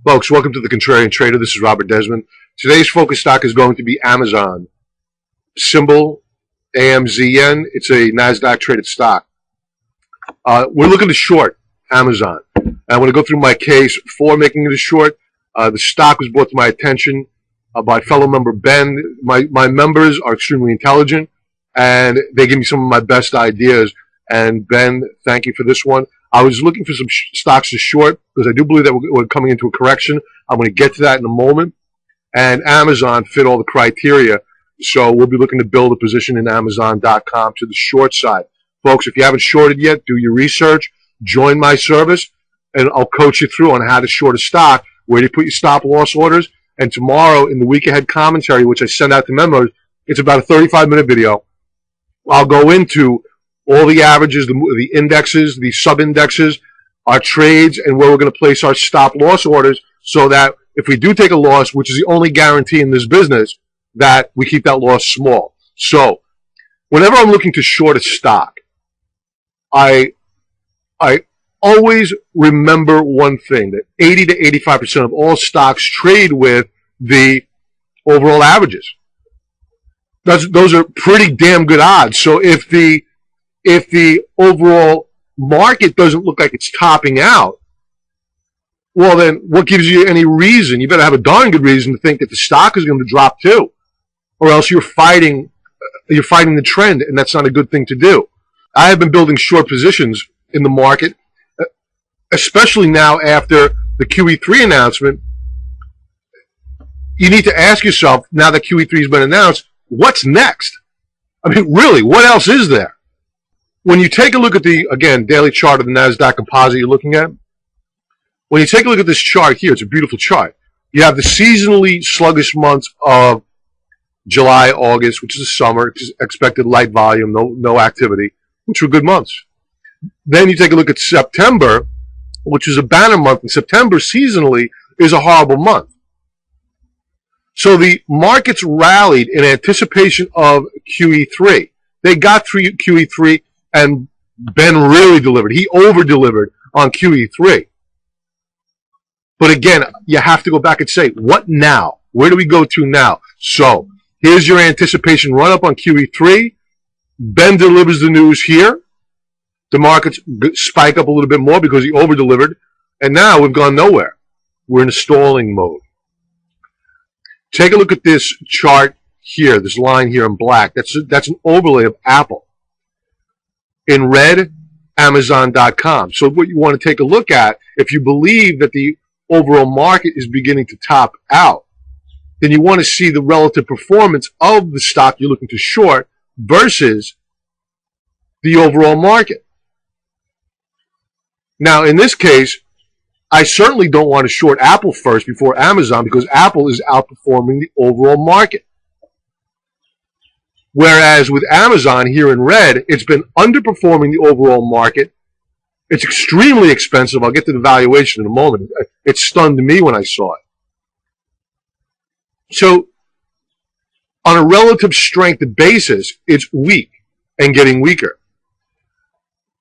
Folks, welcome to the Contrarian Trader. This is Robert Desmond. Today's focus stock is going to be Amazon. Symbol AMZN. It's a NASDAQ traded stock. We're looking to short Amazon. I want to go through my case for making it a short. The stock was brought to my attention by fellow member Ben. My members are extremely intelligent, and they give me some of my best ideas. And Ben, thank you for this one. I was looking for some stocks to short because I do believe that we're coming into a correction. I'm going to get to that in a moment. And Amazon fit all the criteria. So we'll be looking to build a position in Amazon.com to the short side. Folks, if you haven't shorted yet, do your research. Join my service, and I'll coach you through on how to short a stock, where to put your stop-loss orders. And tomorrow in the week ahead commentary, which I send out to members, it's about a 35-minute video. I'll go into all the averages, the indexes, the sub-indexes, our trades, and where we're going to place our stop-loss orders so that if we do take a loss, which is the only guarantee in this business, that we keep that loss small. So whenever I'm looking to short a stock, I always remember one thing, that 80 to 85% of all stocks trade with the overall averages. Those are pretty damn good odds. So if the overall market doesn't look like it's topping out, well, then what gives you any reason? You better have a darn good reason to think that the stock is going to drop too, or else you're fighting the trend, and that's not a good thing to do. I have been building short positions in the market, especially now after the QE3 announcement. You need to ask yourself, now that QE3 has been announced, what's next? I mean, really, what else is there? When you take a look at the, again, daily chart of the NASDAQ composite you're looking at, when you take a look at this chart here, it's a beautiful chart. You have the seasonally sluggish months of July, August, which is the summer, expected light volume, no activity, which were good months. Then you take a look at September, which is a banner month, and September seasonally is a horrible month. So the markets rallied in anticipation of QE3. They got through QE3, and Ben really delivered. He over-delivered on QE3. But again, you have to go back and say, what now? Where do we go to now? So here's your anticipation run-up on QE3. Ben delivers the news here. The markets spike up a little bit more because he over-delivered. And now we've gone nowhere. We're in a stalling mode. Take a look at this chart here, this line here in black. That's an overlay of Apple. In red, Amazon.com. So what you want to take a look at, if you believe that the overall market is beginning to top out, then you want to see the relative performance of the stock you're looking to short versus the overall market. Now, in this case, I certainly don't want to short Apple first before Amazon, because Apple is outperforming the overall market. Whereas with Amazon here in red, it's been underperforming the overall market. It's extremely expensive. I'll get to the valuation in a moment. It stunned me when I saw it. So on a relative strength basis, it's weak and getting weaker.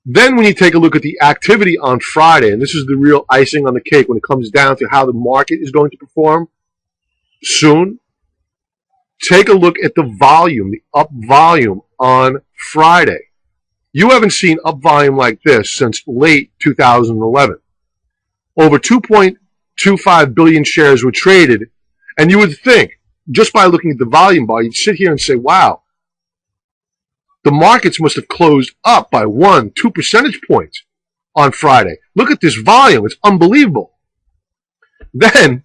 Then when you take a look at the activity on Friday, and this is the real icing on the cake when it comes down to how the market is going to perform soon, take a look at the volume, the up volume on Friday. You haven't seen up volume like this since late 2011. Over 2.25 billion shares were traded, and you would think, just by looking at the volume bar, you'd sit here and say, wow, the markets must have closed up by 1-2 percentage points on Friday. Look at this volume. It's unbelievable. Then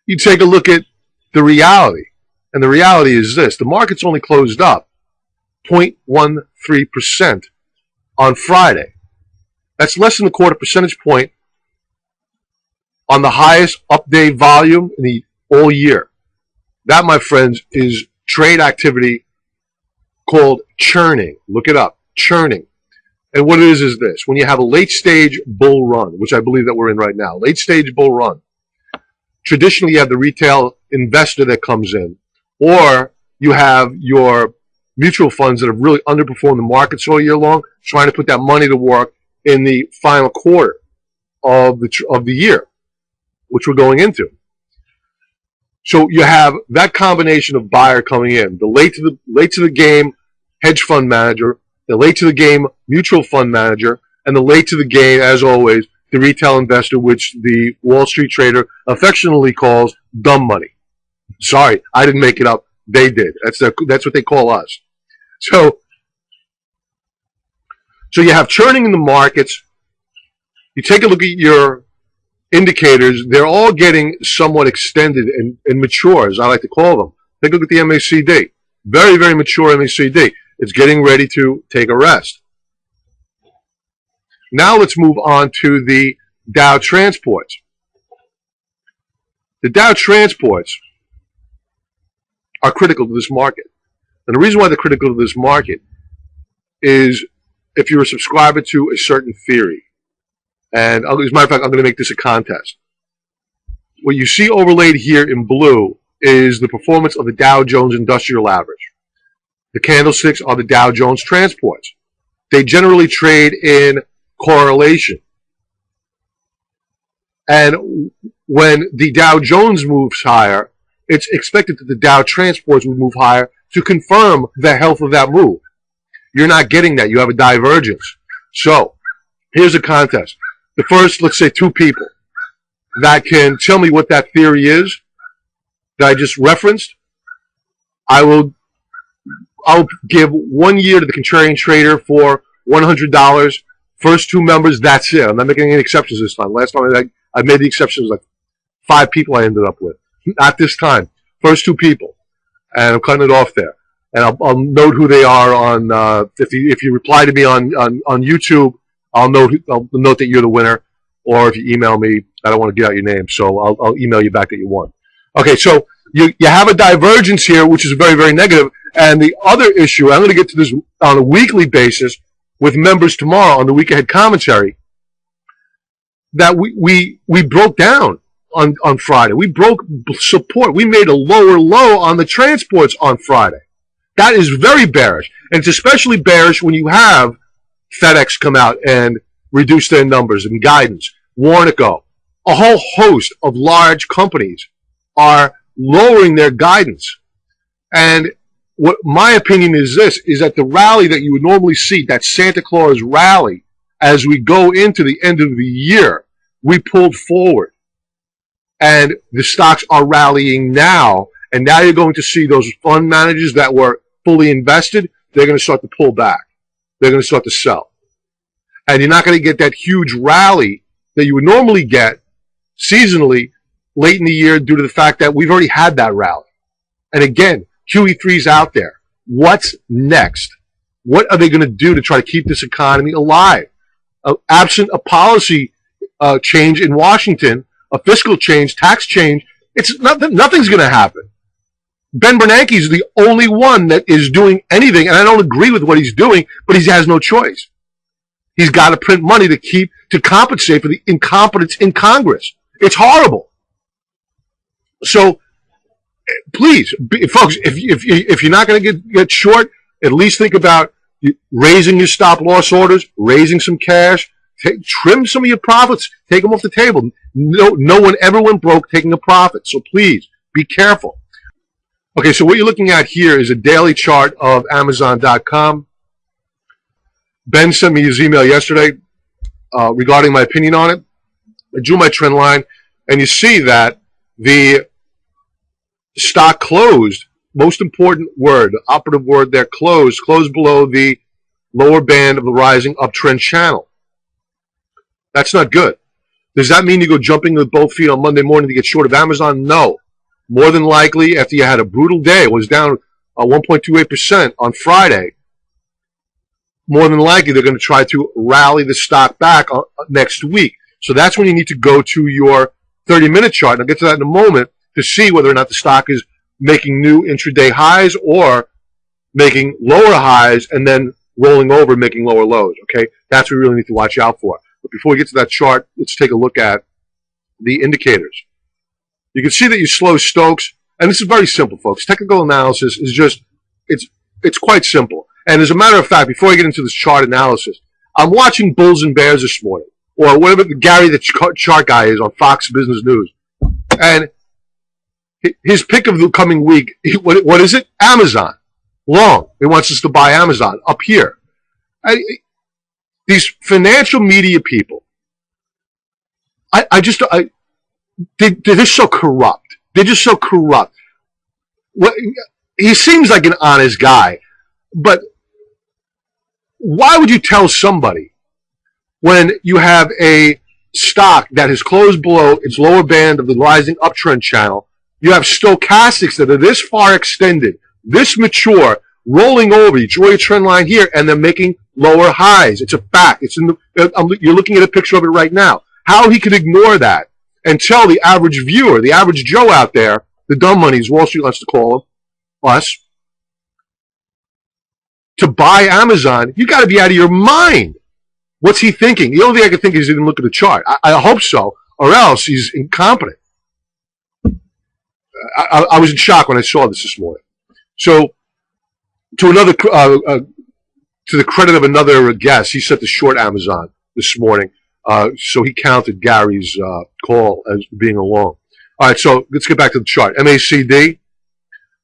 you take a look at the reality. And the reality is this. The market's only closed up 0.13% on Friday. That's less than a quarter percentage point on the highest up-day volume in the all year. That, my friends, is trade activity called churning. Look it up. Churning. And what it is this. When you have a late-stage bull run, which I believe that we're in right now, late-stage bull run, traditionally you have the retail investor that comes in, or you have your mutual funds that have really underperformed the markets all year long, trying to put that money to work in the final quarter of the year. which we're going into. So you have that combination of buyer coming in, the late to the game hedge fund manager, the late to the game mutual fund manager, and the late to the game, as always, the retail investor, which the Wall Street trader affectionately calls dumb money. Sorry, I didn't make it up. They did. That's what they call us. So you have churning in the markets. You take a look at your indicators. They're all getting somewhat extended and mature, as I like to call them. Take a look at the MACD. Very, very mature MACD. It's getting ready to take a rest. Now let's move on to the Dow Transports. The Dow Transports are critical to this market. And the reason why they're critical to this market is if you're a subscriber to a certain theory. And as a matter of fact, I'm going to make this a contest. What you see overlaid here in blue is the performance of the Dow Jones Industrial Average. The candlesticks are the Dow Jones Transports. They generally trade in correlation. And when the Dow Jones moves higher, it's expected that the Dow Transports will move higher to confirm the health of that move. You're not getting that. You have a divergence. So here's a contest. The first, let's say, 2 people that can tell me what that theory is that I just referenced, I'll give 1 year to the Contrarian trader for $100. First 2 members, that's it. I'm not making any exceptions this time. Last time I made the exceptions, like 5 people I ended up with. Not this time. First 2 people. And I'm cutting it off there. And I'll note who they are on, if you reply to me on YouTube, I'll note that you're the winner. Or if you email me, I don't want to get out your name, so I'll email you back that you won. Okay, so you have a divergence here, which is very, very negative. And the other issue, I'm going to get to this on a weekly basis with members tomorrow on the week ahead commentary, that we broke down on Friday. We broke support. We made a lower low on the transports on Friday. That is very bearish. And it's especially bearish when you have FedEx come out and reduce their numbers and guidance. Warnaco, a whole host of large companies are lowering their guidance. And what my opinion is this, is that the rally that you would normally see, that Santa Claus rally, as we go into the end of the year, we pulled forward. And the stocks are rallying now. And now you're going to see those fund managers that were fully invested, they're going to start to pull back. They're going to start to sell. And you're not going to get that huge rally that you would normally get seasonally late in the year due to the fact that we've already had that rally. And again, QE3's out there. What's next? What are they going to do to try to keep this economy alive? Absent a policy change in Washington, a fiscal change, tax change, nothing's going to happen. Ben Bernanke is the only one that is doing anything, and I don't agree with what he's doing, but he has no choice. He's got to print money to compensate for the incompetence in Congress. It's horrible. So, please, folks, if you're not going to get short, at least think about raising your stop loss orders, raising some cash, trim some of your profits, take them off the table. No one ever went broke taking a profit. So please be careful. Okay, so what you're looking at here is a daily chart of Amazon.com. Ben sent me his email yesterday regarding my opinion on it. I drew my trend line, and you see that the stock closed, most important word, the operative word there, closed below the lower band of the rising uptrend channel. That's not good. Does that mean you go jumping with both feet on Monday morning to get short of Amazon? No. More than likely, after you had a brutal day, it was down 1.28% on Friday, more than likely they're going to try to rally the stock back next week. So that's when you need to go to your 30-minute chart, and I'll get to that in a moment, to see whether or not the stock is making new intraday highs or making lower highs and then rolling over, making lower lows, okay? That's what we really need to watch out for. But before we get to that chart, let's take a look at the indicators. You can see that you slow Stokes, and this is very simple, folks. Technical analysis is just, it's quite simple. And as a matter of fact, before I get into this chart analysis, I'm watching Bulls and Bears this morning, or whatever Gary the chart guy is on Fox Business News. And his pick of the coming week, what is it? Amazon. Long. He wants us to buy Amazon up here. These financial media people, they're just so corrupt. They're just so corrupt. He seems like an honest guy, but why would you tell somebody when you have a stock that has closed below its lower band of the rising uptrend channel? You have stochastics that are this far extended, this mature, rolling over. You draw your trend line here, and they're making lower highs. It's a fact. It's in the. You're looking at a picture of it right now. How he could ignore that and tell the average viewer, the average Joe out there, the dumb money's Wall Street wants to call them, us, to buy Amazon? You got to be out of your mind. What's he thinking? The only thing I can think is he didn't look at the chart. I hope so, or else he's incompetent. I was in shock when I saw this morning. So, to the credit of another guest, he set the short Amazon this morning. So he counted Gary's call as being a long. All right, so let's get back to the chart. MACD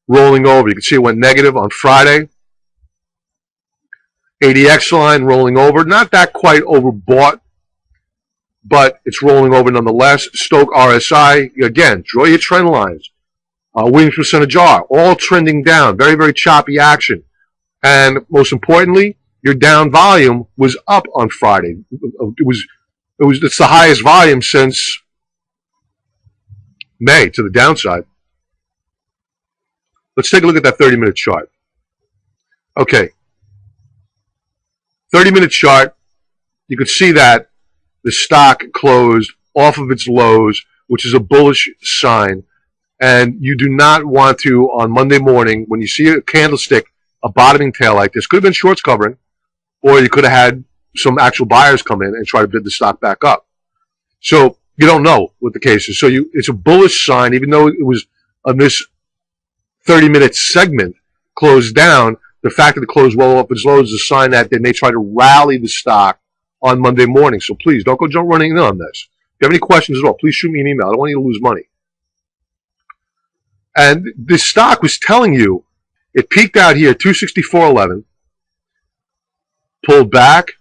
rolling over. You can see it went negative on Friday. ADX line rolling over. Not that quite overbought, but it's rolling over nonetheless. Stoke RSI, again, draw your trend lines. Williams percentage R, all trending down. Very, very choppy action. And most importantly, your down volume was up on Friday. It's the highest volume since May to the downside. Let's take a look at that 30-minute chart. Okay. 30-minute chart, you could see that the stock closed off of its lows, which is a bullish sign. And you do not want to, on Monday morning, when you see a candlestick, a bottoming tail like this, could have been shorts covering, or you could have had some actual buyers come in and try to bid the stock back up. So you don't know what the case is. So it's a bullish sign, even though it was on this 30-minute segment closed down. The fact that it closed well off its lows is a sign that they may try to rally the stock on Monday morning. So please don't go jump running in on this. If you have any questions at all, please shoot me an email. I don't want you to lose money. And this stock was telling you, it peaked out here, 264.11, pulled back,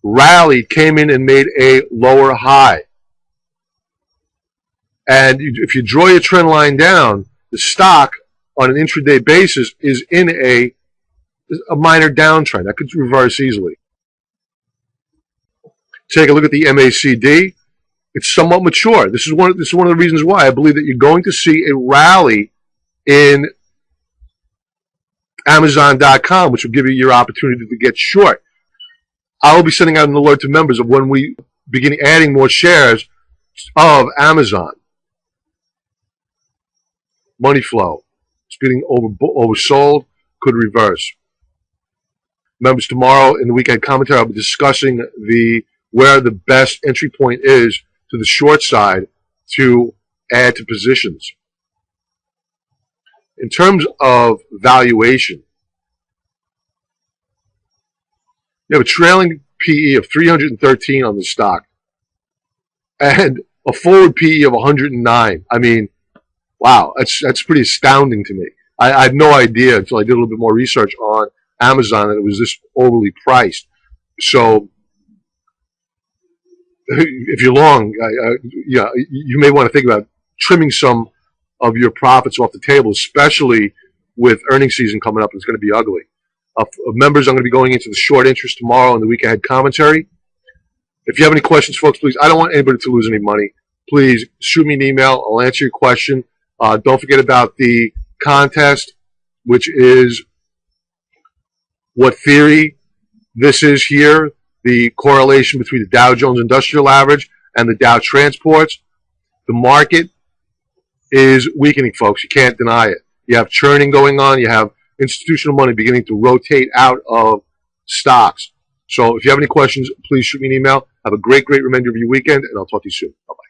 rallied, came in and made a lower high. And if you draw your trend line down, the stock on an intraday basis is in a minor downtrend. That could reverse easily. Take a look at the MACD. It's somewhat mature. This is one of the reasons why I believe that you're going to see a rally in Amazon.com, which will give you your opportunity to get short. I will be sending out an alert to members of when we begin adding more shares of Amazon. Money flow. It's getting oversold. Could reverse. Members, tomorrow in the weekend commentary, I'll be discussing where the best entry point is to the short side to add to positions. In terms of valuation, you have a trailing PE of 313 on the stock and a forward PE of 109. I mean, wow, that's pretty astounding to me. I had no idea until I did a little bit more research on Amazon that it was this overly priced. So if you're long, you may want to think about trimming some of your profits off the table, especially with earnings season coming up. It's going to be ugly. Members, I'm going to be going into the short interest tomorrow in the week ahead commentary. If you have any questions, folks, please, I don't want anybody to lose any money. Please shoot me an email. I'll answer your question. Don't forget about the contest, which is what theory this is here, the correlation between the Dow Jones Industrial Average and the Dow Transports. The market is weakening, folks. You can't deny it. You have churning going on. You have institutional money beginning to rotate out of stocks. So if you have any questions, please shoot me an email. Have a great remainder of your weekend, and I'll talk to you soon. Bye-bye.